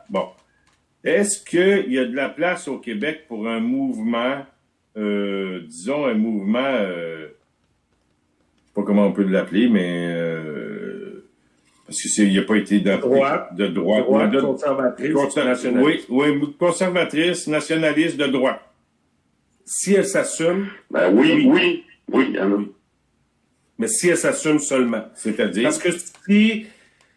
Bon. Est-ce qu'il y a de la place au Québec pour un mouvement, disons un mouvement, je sais pas comment on peut l'appeler, mais parce que il n'a pas été de droite, conservatrice, nationaliste. Oui, conservatrice, nationaliste de droite. Si elle s'assume. Ben oui, il y en a. Oui. Mais si elle s'assume seulement. C'est-à-dire? Parce que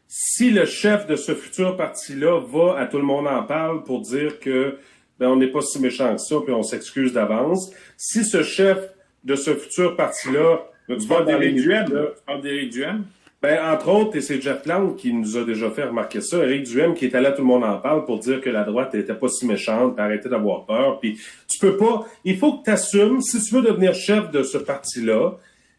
si le chef de ce futur parti-là va à Tout le monde en parle pour dire que on n'est pas si méchant que ça, puis on s'excuse d'avance, si ce chef de ce futur parti-là Tu parles d'Éric Duhem? Tu parles d'Éric Duhem? Entre autres, et c'est Jeff Plante qui nous a déjà fait remarquer ça, Éric Duhem qui est allé à Tout le monde en parle pour dire que la droite n'était pas si méchante, puis arrêter d'avoir peur, puis tu peux pas, il faut que tu assumes, si tu veux devenir chef de ce parti-là,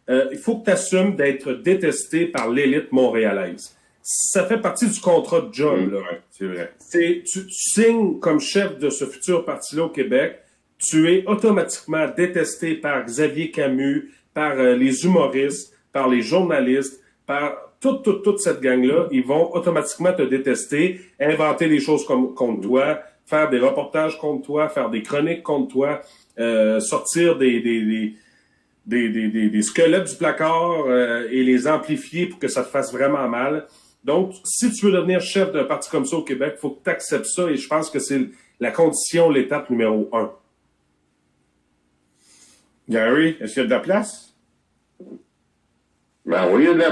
il faut que tu assumes d'être détesté par l'élite montréalaise. Ça fait partie du contrat de job, là. Ouais, c'est vrai. Tu signes comme chef de ce futur parti-là au Québec, tu es automatiquement détesté par Xavier Camus, par les humoristes, par les journalistes, par toute cette gang-là. Ils vont automatiquement te détester, inventer des choses contre toi, faire des reportages contre toi, faire des chroniques contre toi, sortir des squelettes du placard et les amplifier pour que ça te fasse vraiment mal. Donc, si tu veux devenir chef d'un parti comme ça au Québec, il faut que tu acceptes ça et je pense que c'est la condition, l'étape numéro 1. Gary, est-ce qu'il y a de la place? Ben oui, il y a de la